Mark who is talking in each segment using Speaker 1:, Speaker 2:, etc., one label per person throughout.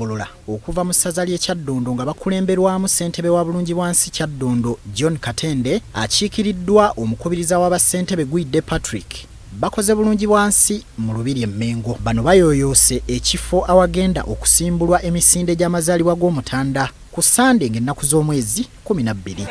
Speaker 1: Embolola okuva mu ssaza ly'e Kyaddondo nga bakulemberwamu ssentebe wa Bulungibwansi Kyaddondo John Katende akiikiriddwa omukubiriza w'abassentebe Gwidde Patrick bakoze Bulungibwansi mu Lubiri e Mmengo. Bano bayooyoose ekifo awagenda okusimbulwa emisinde gy'amazaalibwa g'Omutanda ku Sande ng'ennaku z'omwezi 12.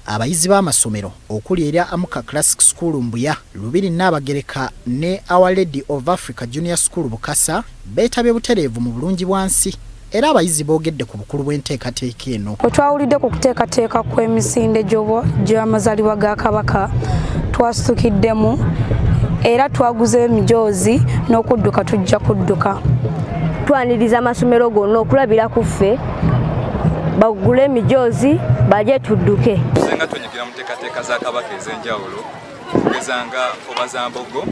Speaker 1: Abayizi b'amasomero okuli erya Amuka Classic School Mbuya, Lubiri Nnabagereka ne Our Lady of Africa Junior School Bukasa beetabye butereevu mu Bulungibwansi era abayizi boogedde ku bukulu bw'enteekateeka eno.
Speaker 2: Bwe twawulidde ku kuteekateeka kw'emisinde gy'amazaalibwa ga Kabaka twasitukiddemu era twaguze emijoozi n'okudduka tujja kudduka.
Speaker 3: Twaniriza amasomero gonna okulabira ku ffe bagule emijoozi baje tudduke.
Speaker 4: Nga twenyigira mu nteekateeka za Kabaka ez'enjawulo kugeza nga Obazambogo,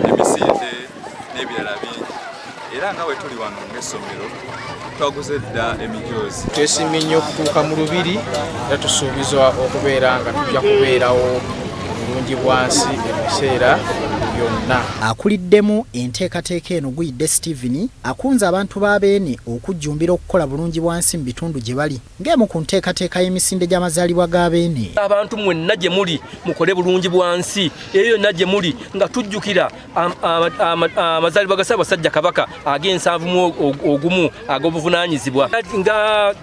Speaker 4: emisinde n'ebirala bingi. Era nga bwe tuli wano ng'essomero twaguze dda emijoozi.
Speaker 5: Twesimye nnyo okutuuka mu Lubiri era tusuubizwa okubeera nga tujja kubeerawo Bulungibwansi ebiseera byonna.
Speaker 1: Akuliddemu enteekateeka eno Gwidde Stephen akunze abantu b'Abeene okujjumbira okukola Bulungibwansi mu bitundu gye bali ng'emu ku nteekateeka y'emisinde gy'amazaalibwa g'Abeene.
Speaker 6: Abantu mwenna gye muli mukole Bulungibwansi eyo yonna gye muli nga tujjukira amazaalibwa ga Ssaabasajja Kabaka ag'ensanvu mu ogumu ag'obuvunaanyizibwa nga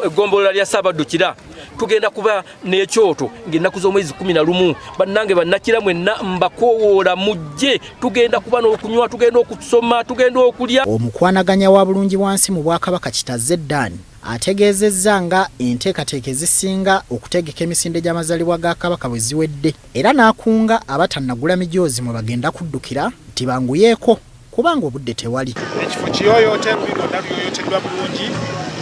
Speaker 6: eggombolera lya Ssaabaddukira. Tugenda kuba n'ekyoto ng'ennaku z'omwezi 11. Bannange bannakira mwenna mbakoowoola mujje, tugenda kuba n'okunywa, tugenda okusoma, tugenda okulya.
Speaker 1: Omukwanaganya wa Bulungibwansi mu Bwakabaka Kitazze Dan ategeezezza nga enteekateeka ezisinga okutegeka emisinde gy'amazaalibwa ga Kabaka bwe ziwedde era n'akunga abatannagula mijoozi mwe bagenda kuddukira nti banguyeeko kubanga obudde tewali.
Speaker 7: Ekifo kiyooyoote bino naluyooyooteddwa bulungi.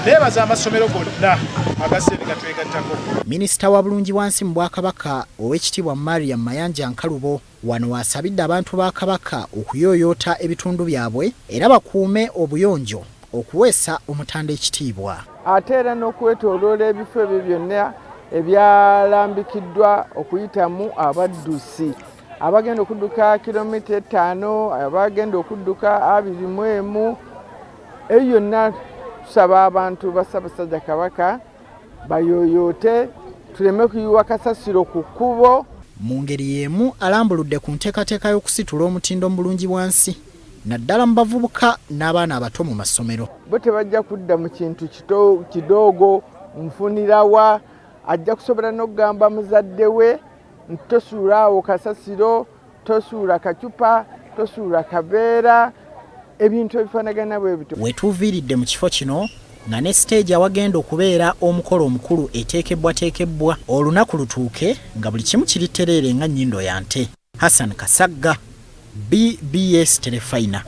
Speaker 7: Nebaza amasomero gonna agasente gatwegattako.
Speaker 1: Minisita wa Bulungibwansi mu Bwakabaka Oweekitiibwa Mariam Mayanja Nkalubo wano wasabidde abantu ba Kabaka okuyooyoota ebitundu byabwe era bakuume obuyonjo okuweesa Omutanda ekitiibwa.
Speaker 8: Ate era n'okwetooloola ebifo ebyo byonna ebyalambikiddwa okuyitamu abaddusi abagenda okudduka kilomita 5, abagenda okudduka 21. Eyo yonna tusaba abantu ba Ssaabasajja Kabaka bayooyoote tuleme kuyiwa kasasiro ku kkubo.
Speaker 1: Mu ngeri y'emu alambuludde ku nteekateeka y'okusitula omutindo mu Bulungibwansi naddala mu bavubuka n'abaana abato mu masomero.
Speaker 8: Bo tebajja kudda mu kintu kidoogo nfunirawa, ajja kusobola n'okugamba muzadde we nti tosuula awo kasasiro, tosuula kacupa, tosuula kaveera, ebintu ebifaanagana bwe bityo.
Speaker 1: Wetuviiridde mu kifo kino nga ne stage awagenda okubeera omukolo omukulu eteekebbwateekebbwa olunaku lutuuke nga buli kimu kiri ttereere nga nnyindo ya nte. Hassan Kasagga, BBS Telefina.